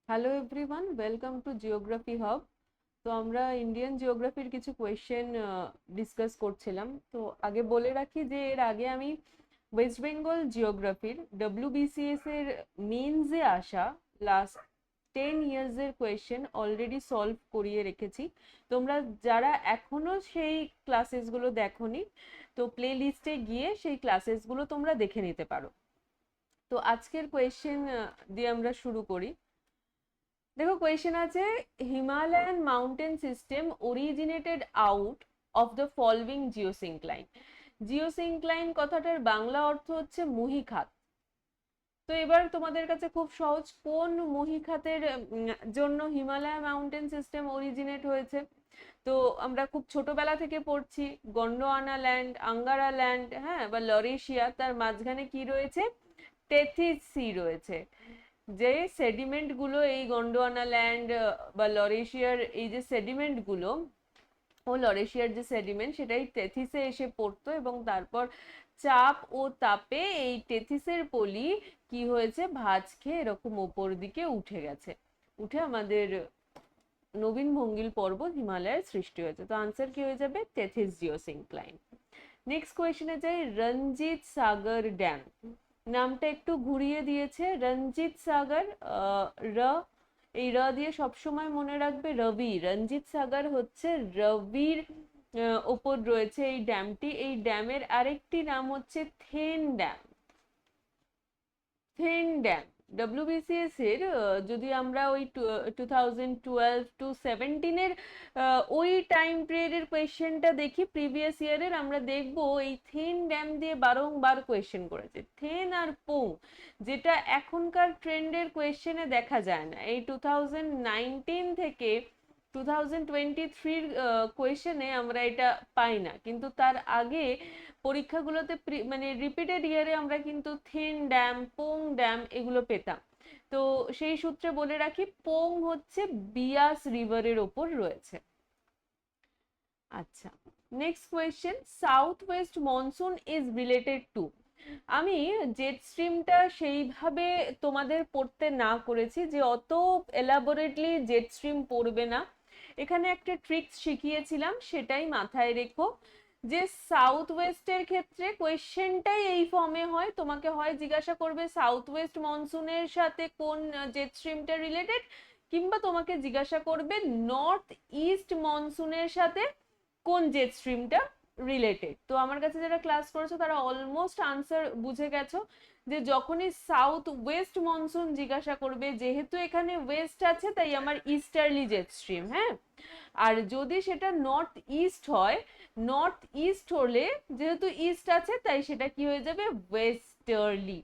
Hello everyone, welcome to geography hub. তো আমরা Indian জিওগ্রাফির কিছু কোয়েশ্চেন ডিসকাস করছিলাম। তো আগে বলে রাখি যে এর আগে আমি ওয়েস্ট বেঙ্গল জিওগ্রাফির ডব্লিউবিসিএস এর মেইনসে আসা লাস্ট 10 ইয়ার্স এর কোয়েশ্চেন অলরেডি সলভ করিয়ে রেখেছি। তোমরা যারা এখনো সেই ক্লাসেসগুলো দেখোনি, তো প্লে লিস্টে গিয়ে সেই ক্লাসেসগুলো তোমরা দেখে নিতে পারো। তো আজকের কোয়েশ্চেন দিয়ে আমরা শুরু করি। দেখো, কোয়েশ্চেন আছে, Himalayan mountain system originated out of the following geosyncline. Geosyncline কথাটার বাংলা অর্থ হচ্ছে মহীখাত। তো এবার তোমাদের কাছে খুব সহজ, কোন মহীখাতের জন্য হিমালয় মাউন্টেন সিস্টেম অরিজিনেট হয়েছে? তো আমরা খুব ছোটবেলা থেকে পড়ছি, গন্ডোয়ানা ল্যান্ড, আঙ্গারা ল্যান্ড, হ্যাঁ, বা লরেশিয়া, তার মাঝখানে কি রয়েছে? টেথিস সি রয়েছে। যে সেডিমেন্ট গুলো এই গন্ডোয়ানা ল্যান্ড বা লরেশিয়ার এই যে সেডিমেন্ট গুলো, ও লরেশিয়ার যে সেডিমেন্ট সেটাই টেথিসে এসে পড়তো, এবং তারপর চাপ ও তাপে এই টেথিসের পলি কি হয়েছে, ভাঁজ খেয়ে এরকম ওপর দিকে উঠে গেছে, উঠে আমাদের নবীন ভঙ্গিল পর্বত হিমালয়ের সৃষ্টি হয়েছে। তো আনসার কি হয়ে যাবে? টেথিস জিওসিনক্লাইন। নেক্সট কোয়েশ্চেনে যাই, রঞ্জিত সাগর ড্যাম নামটা একটু ঘুরিয়ে দিয়েছে, রঞ্জিত সাগর। র, এই র দিয়ে সবসময় মনে রাখবে রবি। রঞ্জিত সাগর হচ্ছে রবির ওপর রয়েছে এই ড্যামটি। এই ড্যামের আরেকটি নাম হচ্ছে Thein dam. Thein dam WBCS এর যদি আমরা ওই 2012 to 2017 ওই টাইম পিরিয়ডের কোয়েশ্চেনটা দেখি, প্রিভিয়াস ইয়ারের, আমরা দেখবো এই থেন ড্যাম দিয়ে বারংবার কোয়েশ্চেন করেছে। থেন আর পোং, যেটা এখনকার ট্রেন্ডের কোয়েশ্চেনে দেখা যায় না। এই 2019 থেকে 2023-র কোয়েশ্চেনে আমরা এটা পাই না, কিন্তু তার আগে পরীক্ষাগুলোতে মানে রিপিটেড ইয়ারে আমরা কিন্তু থিন ড্যাম, পোং ড্যাম এগুলো পেতাম। তো সেই সূত্রে বলে রাখি, পোং হচ্ছে বিয়াস রিভারের ওপর রয়েছে। আচ্ছা, next question, south west monsoon is related to. আমি জেট স্ট্রিমটা সেইভাবে তোমাদের পড়তে না করেছি, যে অত এলাবোরেটলি জেট স্ট্রিম পড়বে না। এখানে একটা ট্রিক্স শিখিয়েছিলাম, সেটাই মাথায় রেখো, যে সাউথ ওয়েস্টের ক্ষেত্রে কোয়েশ্চেনটাই এই ফর্মে হয়। তোমাকে হয় জিজ্ঞাসা করবে সাউথ ওয়েস্ট মনসুনের সাথে কোন জেট স্ট্রিমটা রিলেটেড, কিংবা তোমাকে জিজ্ঞাসা করবে নর্থ ইস্ট মনসুনের সাথে কোন জেট স্ট্রিমটা রিলেটেড। তো আমার কাছে যারা ক্লাস করেছো তারা অলমোস্ট আনসার বুঝে গেছো, যে যখনই সাউথ ওয়েস্ট মনসুন জিজ্ঞাসা করবে, যেহেতু এখানে ওয়েস্ট আছে তাই আমার ইস্টার্লি জেট স্ট্রিম, হ্যাঁ। আর যদি সেটা নর্থ ইস্ট হয়, নর্থ ইস্ট হলে যেহেতু ইস্ট আছে তাই সেটা কি হয়ে যাবে? ওয়েস্টার্লি।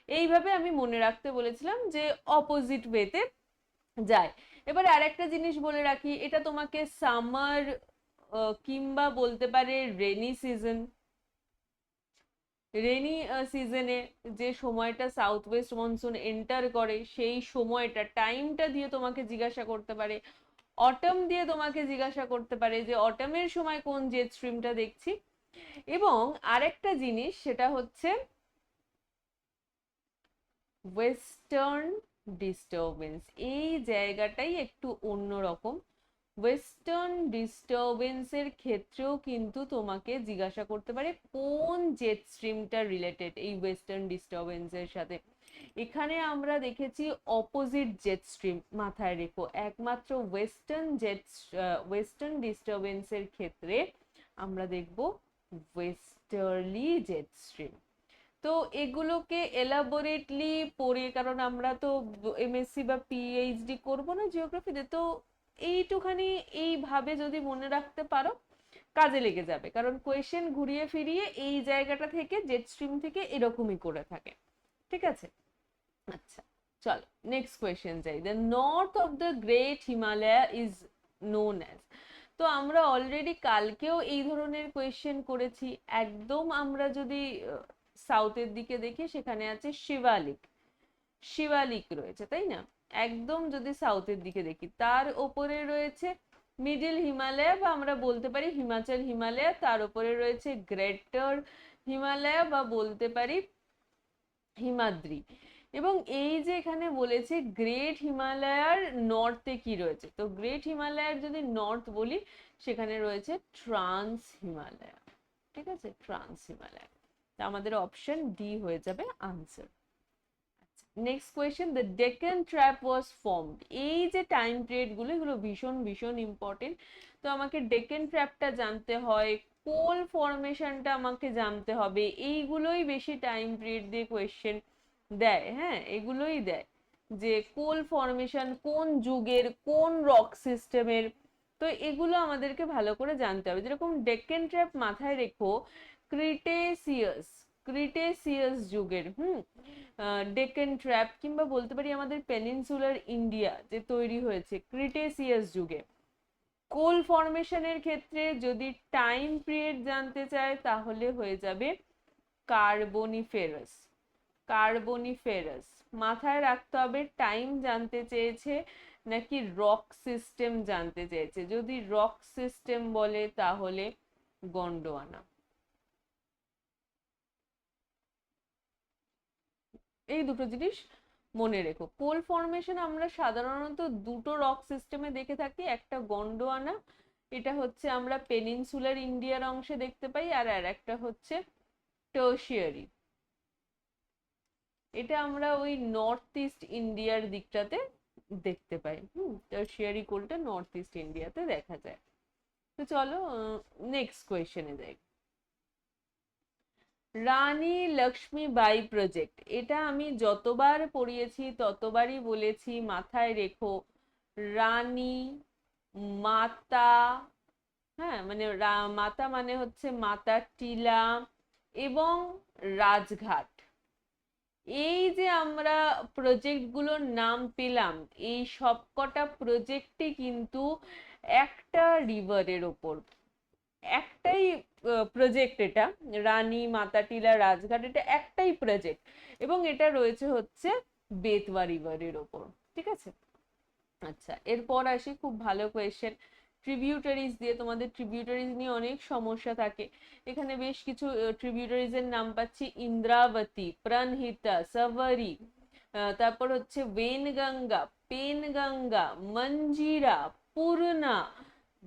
এইভাবে আমি মনে রাখতে বলেছিলাম, যে অপোজিট ওয়েতে যায়। এবার আর একটা জিনিস বলে রাখি, এটা তোমাকে সামার কিংবা বলতে পারে রেনি সিজন, রেনি সিজনে যে সময়টা সাউথ ওয়েস্ট মনসুন এন্টার করে সেই সময়টা, টাইমটা দিয়ে তোমাকে জিজ্ঞাসা করতে পারে। অটম দিয়ে তোমাকে জিজ্ঞাসা করতে পারে যে অটমের সময় কোন জেট স্ট্রিমটা দেখছি। এবং আরেকটা জিনিস, সেটা হচ্ছে ওয়েস্টার্ন ডিস্টারবেন্স। এই জায়গাটাই একটু অন্যরকম। ওয়েস্টার্ন ডিস্টারবেন্সের ক্ষেত্রেও কিন্তু তোমাকে জিজ্ঞাসা করতে পারে কোন জেট স্ট্রিমটা রিলেটেড এই ওয়েস্টার্ন ডিস্টারবেন্সের সাথে। এখানে আমরা দেখেছি অপোজিট জেট স্ট্রিম, মাথায় রেখো। একমাত্র ওয়েস্টার্ন ডিস্টারবেন্সের ক্ষেত্রে আমরা দেখব ওয়েস্টার্লি জেট স্ট্রিম। তো এগুলোকে এলাবোরেটলি পড়ে, কারণ আমরা তো এমএসসি বা পিএইচডি করবো না জিওগ্রাফিতে, তো এইটুখানি এইভাবে যদি মনে রাখতে পারো কাজে লেগে যাবে, কারণ কোয়েশ্চেন ঘুরিয়ে ফিরিয়ে এই জায়গাটা থেকে জেট স্ট্রিম থেকে এরকমই করে থাকে। ঠিক আছে? আচ্ছা, চলো নেক্সট কোয়েশ্চেন যাই। The north of the great Himalaya is known as. তো আমরা অলরেডি কালকেও এই ধরনের কোয়েশ্চেন করেছি। একদম আমরা যদি সাউথের দিকে দেখি, সেখানে আছে শিবালিক। শিবালিক রয়েছে, তাই না? একদম যদি সাউথের দিকে দেখি, তার ওপরে রয়েছে মিডিল হিমালয়, বা আমরা বলতে পারি হিমাচল হিমালয়। তার উপরে রয়েছে গ্রেটার হিমালয়, বা বলতে পারি হিমাদ্রি। এবং এই যে এখানে বলেছে গ্রেট হিমালয়ার নর্থে কি রয়েছে, তো গ্রেট হিমালয়ার যদি নর্থ বলি সেখানে রয়েছে ট্রান্স হিমালয়া। ঠিক আছে, ট্রান্স হিমালয়া। তা আমাদের অপশন ডি হয়ে যাবে answer. Next question, the Deccan trap was formed. এই যে টাইম পিরিয়ড গুলো, এগুলো ভীষণ ভীষণ ইম্পর্টেন্ট। তো আমাকে ডেকান ট্র্যাপটা জানতে হয়, কোল ফরমেশনটা আমাকে জানতে হবে, এইগুলোই বেশি টাইম পিরিয়ড দিয়ে কোয়েশ্চেন দেয়। হ্যাঁ, এগুলোই দেয় যে কোল ফরমেশন কোন যুগের, কোন রক সিস্টেমের। তো এগুলো আমাদেরকে ভালো করে জানতে হবে। যেরকম ডেক্কান ট্র্যাপ মাথায় রেখো, ক্রিটেসিয়াস, ক্রিটেসিয়াস যুগের ডেক্কান ট্র্যাপ, কিংবা বলতে পারি আমাদের পেনিনসুলার ইন্ডিয়া যে তৈরি হয়েছে ক্রিটেসিয়াস যুগে। কোল ফরমেশনের ক্ষেত্রে যদি টাইম পিরিয়ড জানতে চায় তাহলে হয়ে যাবে কার্বনিফেরাস, কার্বনিফেরাস। মাথায় রাখতে হবে টাইম জানতে চেয়েছে নাকি রক সিস্টেম জানতে চেয়েছে। যদি রক সিস্টেম বলে তাহলে গন্ডোয়ানা। এই দুটো জিনিস মনে রেখো। কোল ফরমেশন আমরা সাধারণত দুটো রক সিস্টেমে দেখে থাকি, একটা গন্ডোয়ানা, এটা হচ্ছে আমরা পেনিনসুলার ইন্ডিয়ার অংশে দেখতে পাই, আর একটা হচ্ছে টার্সিয়ারি, এটা আমরা ওই নর্থ ইস্ট ইন্ডিয়ার দিকটাতে দেখতে পাই। টার্সিয়ারি কোলটা নর্থ ইস্ট ইন্ডিয়াতে দেখা যায়। তো চলো নেক্সট কোয়েশ্চেনে যাই। রানী লক্ষ্মীবাই প্রজেক্ট, এটা আমি যতবার পড়িয়েছি ততবারই বলেছি মাথায় রেখো, রানী, মাতা, হ্যাঁ মানে মাতা মানে হচ্ছে মাতা টিলা এবং রাজঘাট। এই যে আমরা প্রজেক্ট গুলোর নাম পেলাম, এই সবকটা প্রজেক্টই কিন্তু একটা রিভারের ওপর, একটাই প্রজেক্ট। এটা রানী, মাতাটিলা, রাজঘাট, এটা একটাই প্রজেক্ট এবং এটা রয়েছে হচ্ছে বেতওয়া রিভারের ওপর। ঠিক আছে, আচ্ছা এরপর আসি খুব ভালো কোয়েশ্চেন, ট্রিবিউটারিজ দিয়ে। তোমাদের ট্রিবিউটারিজ নিয়ে অনেক সমস্যা থাকে। এখানে বেশ কিছু ট্রিবিউটারিজ এর নাম পাচ্ছি, ইন্দ্রাবতী, প্রাণহিতা, সাভারি, তারপর হচ্ছে Wainganga, Penganga, Manjira, Purna,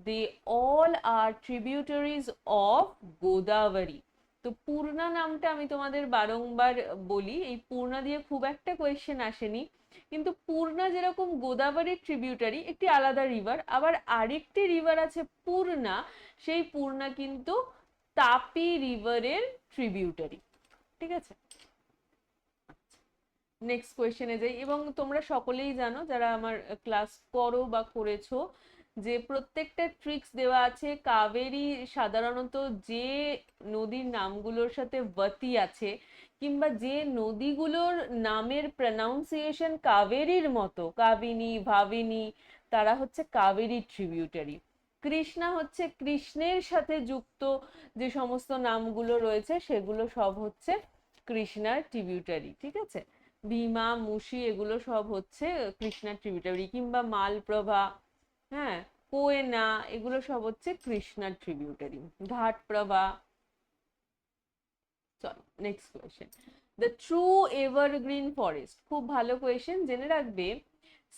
they all are tributaries of Godavari. তো পূর্ণা নামটা আমি তোমাদের বারংবার বলি, এই পূর্ণা দিয়ে খুব একটা কোয়েশ্চেন আসেনি, কিন্তু পূর্ণা যেরকম গোদাবরীর ট্রিবিউটারি, একটি আলাদা রিভার, আবার আরেকটি রিভার আছে পূর্ণা, সেই পূর্ণা কিন্তু তাপি রিভারের ট্রিবিউটারি। ঠিক আছে, নেক্সট কোয়েশ্চেনে যাই। এবং তোমরা সকলেই জানো যারা আমার ক্লাস করো বা করেছো, যে প্রত্যেকটা ট্রিক্স দেওয়া আছে। কাবেরী সাধারণত যে নদীর নামগুলোর সাথে বতি আছে, কিংবা যে নদীগুলোর নামের প্রনাউন্সিয়েশন কাবেরীর মতো, কাবিনী, ভাবিনী, তারা হচ্ছে কাবেরী ট্রিবিউটারি। কৃষ্ণা হচ্ছে কৃষ্ণের সাথে যুক্ত যে সমস্ত নামগুলো রয়েছে সেগুলো সব হচ্ছে কৃষ্ণার ট্রিবিউটারি। ঠিক আছে, ভীমা, মুশি, এগুলো সব হচ্ছে কৃষ্ণার ট্রিবিউটারি, কিংবা মালপ্রভা, হ্যাঁ, কোয়েনা, এগুলো সব হচ্ছে কৃষ্ণার ট্রিবিউটারি, ঘাটপ্রভা। চলো next question, the true evergreen forest. খুব ভালো কোয়েশ্চেন, জেনে রাখবে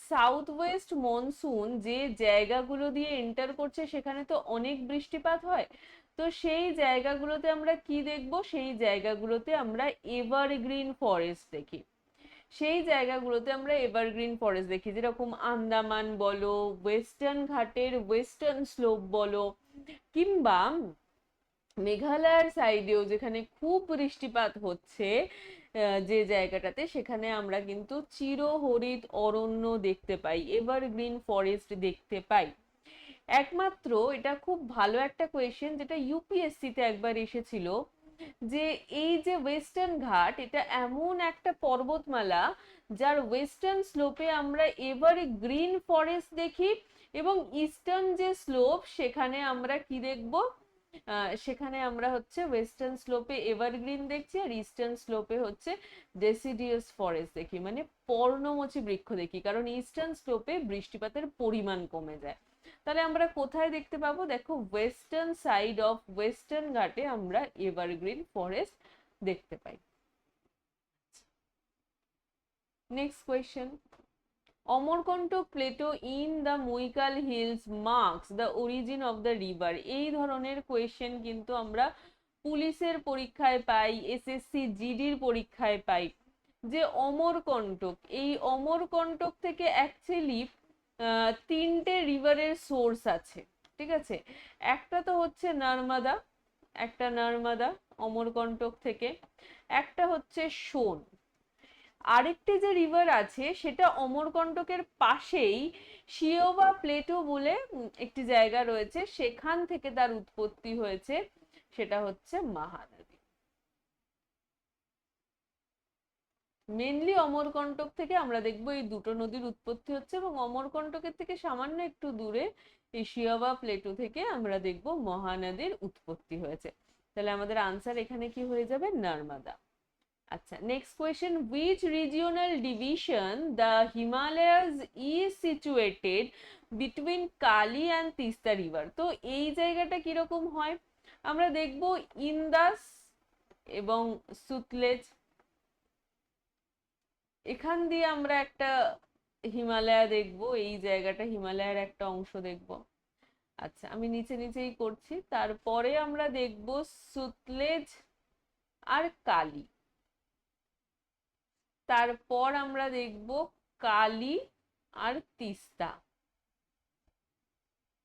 সাউথ ওয়েস্ট মনসুন যে জায়গাগুলো দিয়ে এন্টার করছে সেখানে তো অনেক বৃষ্টিপাত হয়। তো সেই জায়গাগুলোতে আমরা কি দেখব, সেই জায়গাগুলোতে আমরা এভারগ্রিন ফরেস্ট দেখি। সেই জায়গাগুলোতে আমরা এভারগ্রিন ফরেস্ট দেখি, যেরকম আন্দামান বলো, ওয়েস্টার্ন ঘাটের ওয়েস্টার্ন স্লোপ বলো, কিংবা মেঘালয়ের সাইডেও যেখানে খুব বৃষ্টিপাত হচ্ছে, যে জায়গাটাতে, সেখানে আমরা কিন্তু চিরহরিৎ অরণ্য দেখতে পাই, এভারগ্রিন ফরেস্ট দেখতে পাই। একমাত্র এটা খুব ভালো একটা কোয়েশ্চেন যেটা ইউপিএসসি তে একবার এসেছিল, যে এই যে ওয়েস্টার্ন ঘাট, এটা এমন একটা পর্বতমালা যার ওয়েস্টার্ন স্লোপে আমরা এভারগ্রিন ফরেস্ট দেখি, এবং ইস্টার্ন যে স্লোপ সেখানে আমরা কি দেখব, সেখানে আমরা হচ্ছে ওয়েস্টার্ন স্লোপে এভারগ্রিন দেখছি, আর ইস্টার্ন স্লোপে হচ্ছে ডেসিডিয়াস ফরেস্ট দেখি, মানে পর্ণমোচী বৃক্ষ দেখি, কারণ ইস্টার্ন স্লোপে বৃষ্টিপাতের পরিমাণ কমে যায়। তাহলে আমরা কোথায় দেখতে পাবো, দেখো ওয়েস্টার্ন সাইড অফ ওয়েস্টার্ন ঘাটে আমরা এভারগ্রিন ফরেস্ট দেখতে পাই। Next question, Amarkantak plateau in the Maikal hills marks the origin of the river. এই ধরনের কোয়েশ্চেন কিন্তু আমরা পুলিশের পরীক্ষায় পাই, এসএসসি জিডির পরীক্ষায় পাই, যে অমরকণ্টক, এই অমরকণ্টক থেকে অ্যাকচুয়ালি তিনটে রিভারের সোর্স আছে, ঠিক আছে। একটা তো হচ্ছে নর্মদা, একটা নর্মদা অমরকণ্টক থেকে, একটা হচ্ছে সোন, আরেকটি যে রিভার আছে সেটা অমরকণ্টকের পাশেই শিওবা প্লেটো বলে একটি জায়গা রয়েছে, সেখান থেকে তার উৎপত্তি হয়েছে, সেটা হচ্ছে মহানদী। মেনলি অমরকণ্টক থেকে আমরা দেখবো এই দুটো নদীর উৎপত্তি হচ্ছে, এবং অমরকণ্টকের থেকে সামান্য একটু দূরে এই শিওবা প্লেটো থেকে আমরা দেখবো মহানদীর উৎপত্তি হয়েছে। তাহলে আমাদের আনসার এখানে কি হয়ে যাবে, নর্মদা। আচ্ছা, next question, which regional division the Himalayas is situated between Kali and Tista river? তো এই জায়গাটা কিরকম হয়, আমরা দেখব ইন্দাস এবং সুতলেজ, এখান দিয়ে আমরা একটা হিমালয়া দেখব, এই জায়গাটা হিমালয়ের একটা অংশ দেখব। আচ্ছা, আমি নিচে নিচেই করছি। তারপরে আমরা দেখব সুতলেজ আর কালি, তারপর আমরা দেখব কালি আর তিস্তা,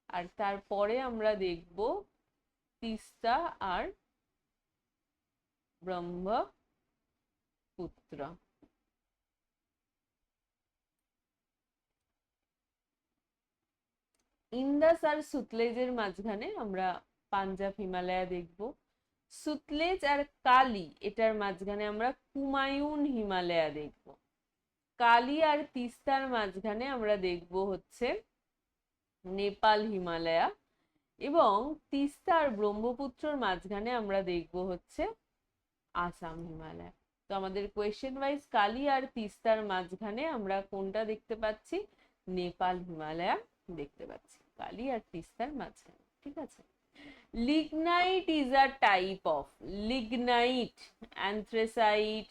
আর তারপরে আমরা দেখব তিস্তা আর ব্রহ্মপুত্র। ইন্দাস আর সুতলেজের মাঝখানে আমরা পাঞ্জাব হিমালয়া দেখব, সুতলেজ আর কালি এটার মাঝখানে আমরা কুমায়ুন হিমালয়া দেখব, কালি আর তিস্তার মাঝখানে আমরা দেখব হচ্ছে নেপাল হিমালয়া, এবং তিস্তা আর ব্রহ্মপুত্রর মাঝখানে আমরা দেখব হচ্ছে আসাম হিমালয়। তো আমাদের কোয়েশ্চেন ওয়াইজ কালি আর তিস্তার মাঝখানে আমরা কোনটা দেখতে পাচ্ছি, নেপাল হিমালয়া দেখতে পাচ্ছি, কালি আর তিস্তার মাঝখানে, ঠিক আছে। Lignite is a type of, lignite, anthracite,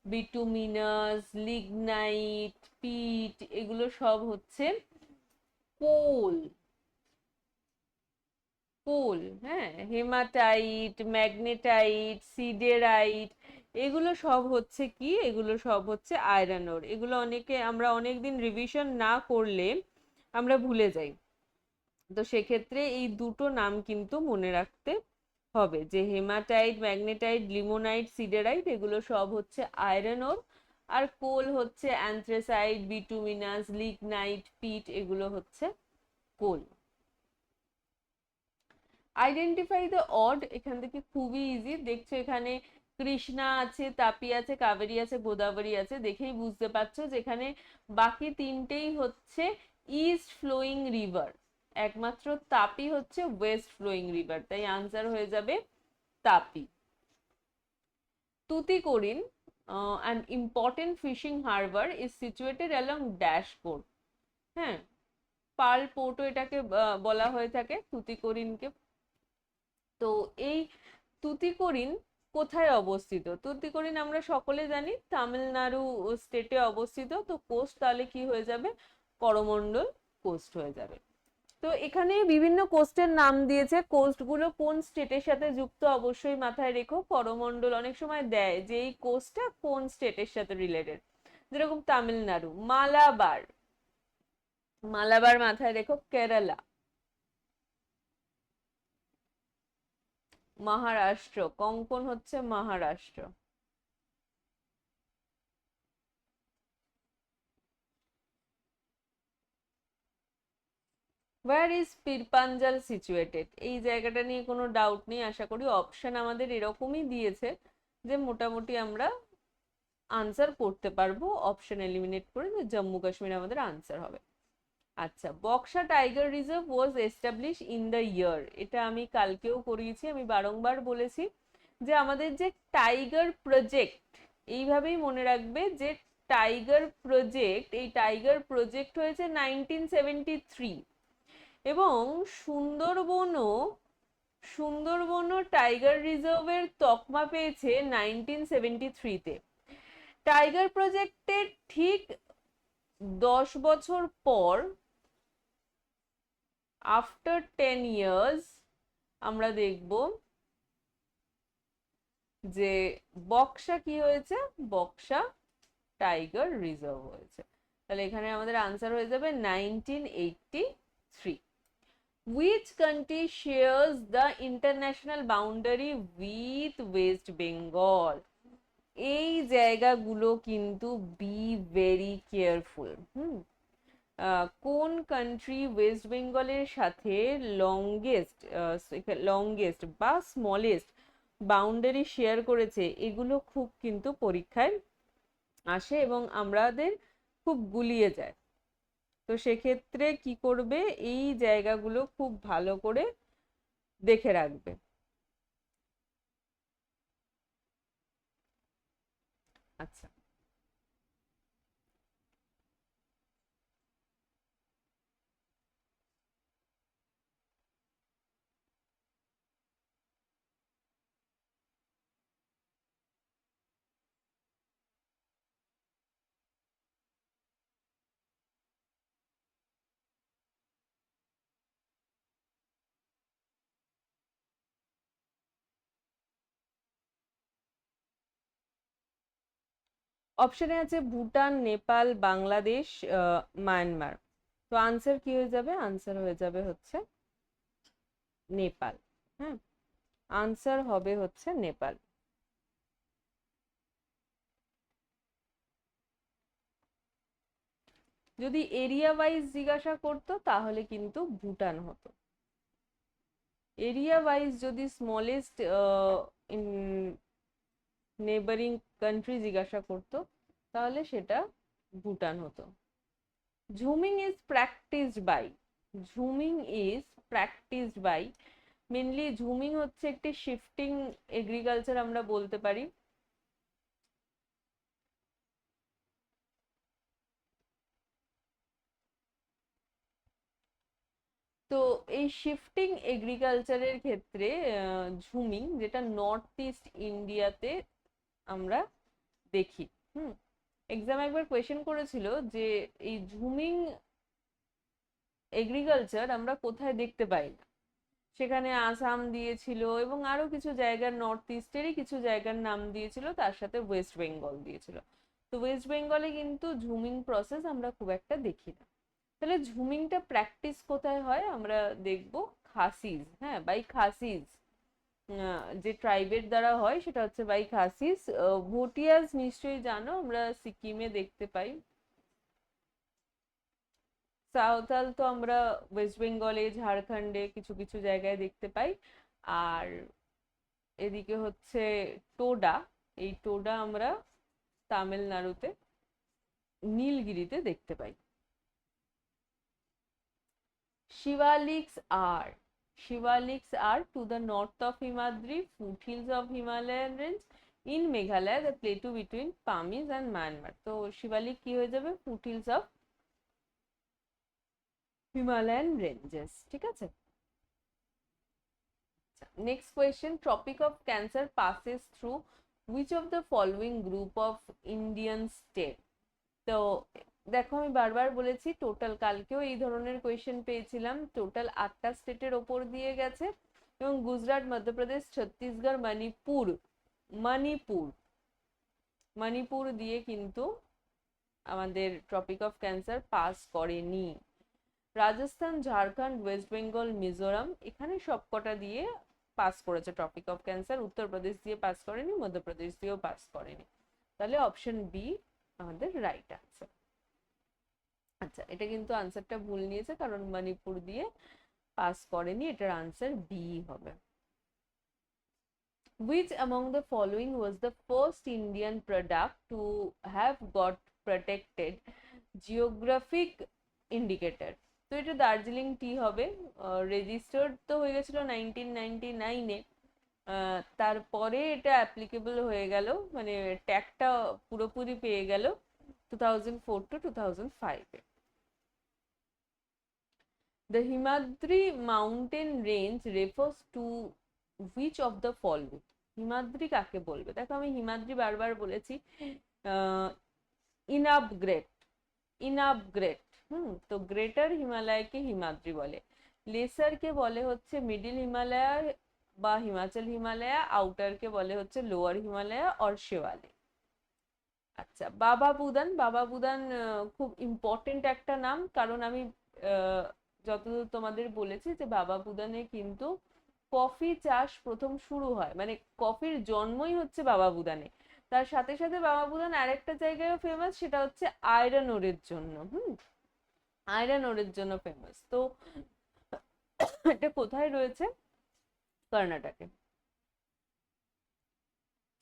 bituminous, lignite, peat, এগুলো সব হচ্ছে কোল, কোল, হ্যাঁ, হেমাটাইট, ম্যাগনেটাইট, সিডেরাইট, এগুলো সব হচ্ছে কি, এগুলো সব হচ্ছে আয়রন ওর। এগুলো অনেকে আমরা অনেকদিন রিভিশন না করলে আমরা ভুলে যাই, তো সেক্ষেত্রে এই দুটো নাম কিন্তু মনে রাখতে হবে, যে হেমাটাইট, ম্যাগনেটাইট, লিমোনাইট, সিডেরাইট, এগুলো সব হচ্ছে আয়রন ওর, আর কোল হচ্ছে অ্যান্থ্রাসাইট, বিটুমিনাস, লিগনাইট, পিট, এগুলো হচ্ছে কোল। আইডেন্টিফাই দ্য অড, এখান থেকে খুবই ইজি, দেখছো এখানে কৃষ্ণা আছে, তাপি আছে, কাবেরী আছে, গোদাবরী আছে, দেখেই বুঝতে পারছো যে এখানে বাকি তিনটেই হচ্ছে ইস্ট ফ্লোয়িং রিভার, একমাত্র তাপি হচ্ছে ওয়েস্ট ফ্লোয়িং রিভার, তাই আনসার হয়ে যাবে Tapi. Tuticorin, an important fishing harbor is situated along dash port, হ্যাঁ, পার্ল পোর্টও এটাকে বলা হয়ে থাকে তুতিকোরিনকে। তো এই তুতিকোরিন কোথায় অবস্থিত, তুতিকোরিন আমরা সকলে জানি তামিলনাড়ু স্টেটে অবস্থিত, তো কোস্ট তাহলে কি হয়ে যাবে, করমণ্ডল কোস্ট হয়ে যাবে। তো এখানে বিভিন্ন কোস্টের নাম দিয়েছে, কোস্ট গুলো কোন স্টেটের সাথে যুক্ত অবশ্যই মাথায় রেখো, করমণ্ডল অনেক সময় দেয় যে এই কোস্টটা কোন স্টেটের সাথে রিলেটেড, যেরকম তামিলনাড়ু, মালাবার, মালাবার মাথায় রেখো, কেরালা, মহারাষ্ট্র, কঙ্কন হচ্ছে Maharashtra. Where is Pir Panjal situated, এই জায়গাটা নিয়ে কোনো ডাউট নেই, আশা করি অপশন আমাদের এরকমই দিয়েছে যে মোটামুটি আমরা আনসার করতে পারবো, অপশন এলিমিনেট করে যে জম্মু কাশ্মীর আমাদের আনসার হবে। আচ্ছা, Buxa tiger reserve was establish in the year, এটা আমি কালকেও করিয়েছি, আমি বারংবার বলেছি যে আমাদের যে টাইগার প্রজেক্ট, এইভাবেই মনে রাখবে যে টাইগার প্রজেক্ট, এই টাইগার প্রজেক্ট হয়েছে 1973, এবং সুন্দরবনও, সুন্দরবনও টাইগার রিজার্ভের তকমা পেয়েছে 1973-তে। টাইগার প্রজেক্টের ঠিক 10 বছর পর, আফটার 10 ইয়ার্স, আমরা দেখব যে বক্সা কি হয়েছে, বক্সা টাইগার রিজার্ভ হয়েছে। তাহলে এখানে আমাদের আনসার হয়ে যাবে 1983। Which country shares the international boundary with West Bengal? এই জায়গাগুলো কিন্তু বি ভেরি কেয়ারফুল। কোন কান্ট্রি ওয়েস্ট বেঙ্গলের সাথে লংগেস্ট বা স্মলেস্ট বাউন্ডারি শেয়ার করেছে, এগুলো খুব কিন্তু পরীক্ষায় আসে এবং আমাদের খুব গুলিয়ে যায়। তো সেক্ষেত্রে কি করবে, এই জায়গাগুলো খুব ভালো করে দেখে রাখবে। আচ্ছা, অপশনে আছে ভুটান, নেপাল, বাংলাদেশ, মায়ানমার। তো আনসার কি হয়ে যাবে, আনসার হয়ে যাবে হচ্ছে নেপাল। হ্যাঁ, আনসার হবে হচ্ছে নেপাল। যদি এরিয়া ওয়াইজ জিজ্ঞাসা করতো তাহলে কিন্তু ভুটান হতো। এরিয়া ওয়াইজ যদি স্মলেস্ট নেবারিং কান্ট্রি জিজ্ঞাসা করতো তাহলে সেটা ভুটান হতো। Jhuming is practised by, jhuming is practised by, mainly jhuming হচ্ছে একটি শিফটিং এগ্রিকালচার আমরা বলতে পারি। তো এই শিফটিং এগ্রিকালচারের ক্ষেত্রে ঝুমিং, যেটা নর্থ ইস্ট ইন্ডিয়াতে আমরা দেখি। এক্সাম একবার কোয়েশ্চেন করেছিল যে এই ঝুমিং এগ্রিকালচার আমরা কোথায় দেখতে পাই না, সেখানে আসাম দিয়েছিল এবং আরো কিছু জায়গার, নর্থ ইস্টেরই কিছু জায়গার নাম দিয়েছিল, তার সাথে ওয়েস্ট বেঙ্গল দিয়েছিল। তো ওয়েস্ট বেঙ্গলে কিন্তু ঝুমিং প্রসেস আমরা খুব একটা দেখি না। তাহলে ঝুমিংটা প্র্যাকটিস কোথায় হয় আমরা দেখব, খাসিজ। হ্যাঁ, বাই খাসিজ, যে ট্রাইবের দ্বারা হয় সেটা হচ্ছে বাই খাসিস। ভুটিয়াস নিশ্চয়ই জানো, আমরা সিকিমে দেখতে পাই। সাঁওতাল তো আমরা ওয়েস্ট বেঙ্গলে, ঝাড়খণ্ডে কিছু কিছু জায়গায় দেখতে পাই। আর এদিকে হচ্ছে টোডা, এই টোডা আমরা তামিলনাড়ুতে নীলগিরিতে দেখতে পাই। Shivaliks are to the north of Himadri, foothills of Himalayan range in Meghalaya, the plateau between Pamis and Myanmar. তো শিবালিক কি হয়ে যাবে, foothills of Himalayan ranges, ঠিক আছে। Next question, tropic of cancer passes through which of the following group of Indian state? তো দেখো, আমি বারবার বলেছি, টোটাল কালকেও এই ধরনের কোয়েশ্চেন পেয়েছিলাম, টোটাল 8টা স্টেটের ওপর দিয়ে গেছে এবং গুজরাট, মধ্যপ্রদেশ, ছত্তিশগড়, মণিপুর মণিপুর দিয়ে কিন্তু আমাদের ট্রপিক অফ ক্যান্সার পাস করেনি। রাজস্থান, ঝাড়খণ্ড, ওয়েস্ট বেঙ্গল, মিজোরাম, এখানে সবকটা দিয়ে পাস করেছে ট্রপিক অফ ক্যান্সার। উত্তরপ্রদেশ দিয়ে পাস করেনি, মধ্যপ্রদেশ দিয়েও পাস করেনি। তাহলে অপশন বি আমাদের রাইট আনসার। আচ্ছা, এটা কিন্তু আনসারটা ভুল নিয়েছে কারণ মণিপুর দিয়ে পাস করেনি, এটার আনসার বি হবে। Which among the following was the first Indian product to have got protected geographic indicator? তো এটা দার্জিলিং টি হবে। রেজিস্টার্ড তো হয়ে গেছিল 1999-এ, তারপরে এটা অ্যাপ্লিকেবল হয়ে গেল, মানে ট্যাগটা পুরোপুরি পেয়ে গেল 2004 to 2005-এ। The Himadri mountain range refers to which of the following? Himadri কাকে বলবে, দেখো আমি হিমাদ্রি বারবার বলেছি, ইনাব গ্রেট, ইনাব গ্রেট। তো গ্রেটার হিমালয়কে হিমাদ্রি বলে, লেসারকে বলে হচ্ছে মিডিল হিমালয় বা হিমাচল হিমালয়া, আউটারকে বলে হচ্ছে লোয়ার হিমালয়া অর শেওয়ালি। আচ্ছা, বাবা বুদান, বাবা বুদান খুব ইম্পর্টেন্ট একটা নাম, কারণ আমি যতদূর তোমাদের বলেছি যে বাবা বুদানে কিন্তু কফি চাষ প্রথম শুরু হয়, মানে কফির জন্মই হচ্ছে বাবা বুদানে। তার সাথে সাথে বাবা বুদান আরেকটা জায়গায়ও ফেমাস, সেটা হচ্ছে আয়রন ওরের জন্য। আয়রন ওরের জন্য ফেমাস। তো এটা কোথায় রয়েছে? কর্ণাটকে।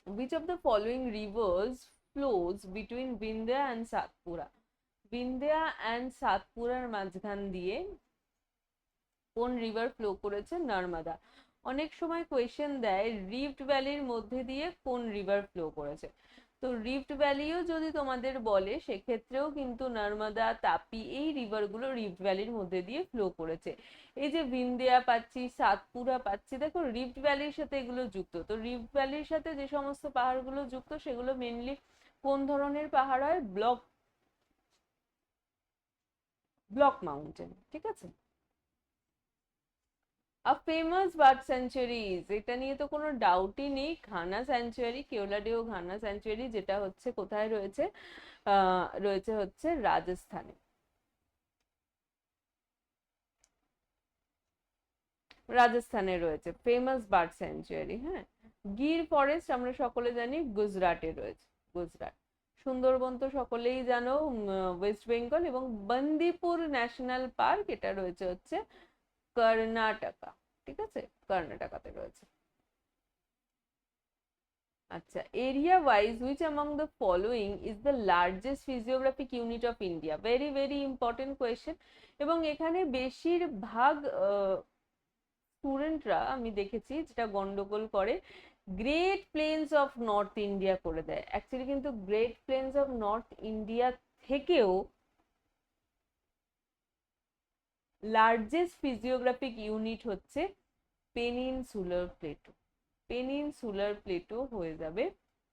Which of the following rivers flows between Vindhya and Satpura? Vindhya and সাতপুরার মাঝখান দিয়ে কোন রিভার ফ্লো করেছে? নর্মদা। অনেক সময় কোয়েশ্চেন দেয় রিফট ভ্যালির মধ্যে দিয়ে কোন রিভার ফ্লো করেছে। তো রিফট ভ্যালিও যদি তোমাদের বলে সেক্ষেত্রেও কিন্তু নর্মদা, তাপি এই রিভারগুলো রিফট ভ্যালির মধ্যে দিয়ে ফ্লো করেছে। এই যে বিন্ধ্যা পাচ্ছি, সাতপুরা পাচ্ছি, দেখো রিফট ভ্যালির সাথে এগুলো যুক্ত। তো রিফট ভ্যালির সাথে যে সমস্ত পাহাড়গুলো যুক্ত সেগুলো মেনলি কোন ধরনের পাহাড় হয়? ব্লক ব্লক মাউন্টেন, ঠিক আছে। আ ফেমাস বার্ড স্যাংচুয়ারিজ, এটা নিয়ে তো কোনো ডাউটই নেই, Ghana sanctuary, Keoladeo Ghana sanctuary, যেটা হচ্ছে কোথায় রয়েছে? রয়েছে হচ্ছে রাজস্থানে। রাজস্থানে রয়েছে ফেমাস বার্ড স্যাংচুয়ারি। হ্যাঁ, গির ফরেস্ট আমরা সকলে জানি গুজরাটে রয়েছে, গুজরাট। সুন্দরবন তো সকলেই জানো ওয়েস্ট বেঙ্গল, এবং বন্দিপুর ন্যাশনাল পার্ক এটা রয়েছে হচ্ছে কর্ণাটকা, ঠিক আছে, কর্ণাটকাতে রয়েছে। আচ্ছা, area wise which among the following is the largest physiographic unit of India? Very very important question. এবং এখানে বেশিরভাগ স্টুডেন্টরা আমি দেখেছি যেটা গন্ডগোল করে, great planes of north India করে দেয়। অ্যাকচুয়ালি কিন্তু great planes of north India থেকেও লার্জেস্ট ফিজিওগ্রাফিক ইউনিট হচ্ছে পেনিনসুলার প্লেটো। পেনিনসুলার প্লেটো হয়ে যাবে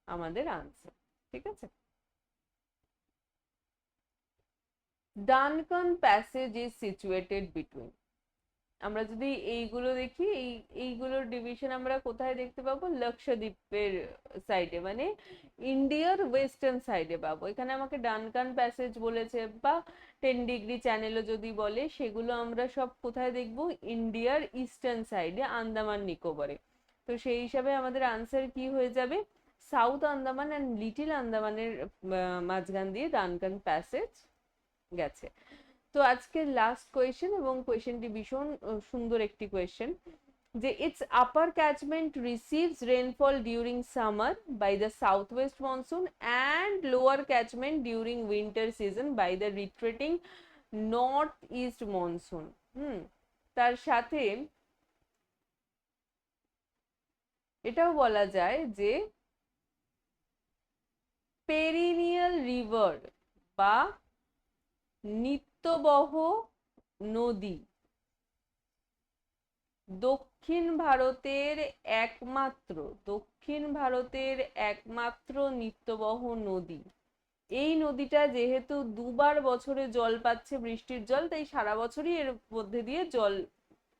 আমাদের আনসার, ঠিক আছে। Duncan passage is situated between, আমরা যদি এইগুলো দেখি, এইগুলোর ডিভিশন আমরা কোথায় দেখতে পাবো? লাক্ষাদ্বীপের সাইডে, মানে ইন্ডিয়ার ওয়েস্টার্ন সাইডে পাবো। এখানে আমাকে ডানকান প্যাসেজ বলেছে, বা 10 ডিগ্রি চ্যানেলও যদি বলে, সেগুলো আমরা সব কোথায় দেখবো? ইন্ডিয়ার ইস্টার্ন সাইডে, আন্দামান নিকোবরে। তো সেই হিসাবে আমাদের আনসার কি হয়ে যাবে? সাউথ আন্দামান অ্যান্ড লিটিল আন্দামানের মাঝখান দিয়ে ডানকান প্যাসেজ গেছে। তো আজকের লাস্ট কোয়েশ্চেন, এবং কোয়েশ্চেনটি ভীষণ সুন্দর একটি কোয়েশ্চেন, যে it's upper catchment receives rainfall during summer by the south west monsoon and lower catchment during winter season by the retreating north east monsoon. তার সাথে এটাও বলা যায় যে পেরিনিয়াল রিভার বা নিত্যবহ নদী দক্ষিণ ভারতের একমাত্র, দক্ষিণ ভারতের একমাত্র নিত্যবহ নদী। এই নদীটা যেহেতু দুবার বছরে জল পাচ্ছে, বৃষ্টির জল, তাই সারা বছরই এর মধ্যে দিয়ে জল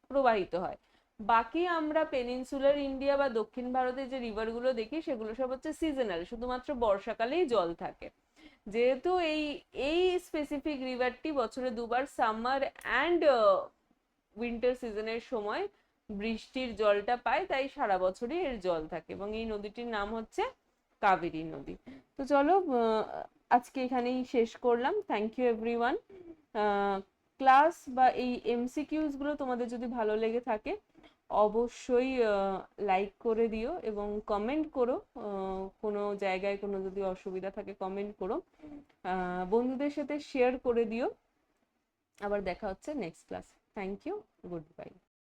প্রবাহিত হয়। বাকি আমরা পেনিনসুলার ইন্ডিয়া বা দক্ষিণ ভারতে যে রিভারগুলো দেখি সেগুলো সব হচ্ছে সিজনাল, শুধুমাত্র বর্ষাকালেই জল থাকে। যেহেতু এই এই স্পেসিফিক রিভারটি বছরে দুবার, সামার অ্যান্ড উইন্টার সিজনের সময় বৃষ্টির জলটা পায়, তাই সারা বছরই এর জল থাকে, এবং এই নদীটির নাম হচ্ছে কাবেরী নদী। তো চলো আজকে এখানেই শেষ করলাম। Thank you everyone. ক্লাস বা এই এমসিকিউজ গুলো তোমাদের যদি ভালো লেগে থাকে অবশ্যই লাইক করে দিও, এবং কমেন্ট করো, কোনো জায়গায় কোনো যদি অসুবিধা থাকে কমেন্ট করো, বন্ধুদের সাথে শেয়ার করে দিও। আবার দেখা হচ্ছে next class. Thank you, good bye.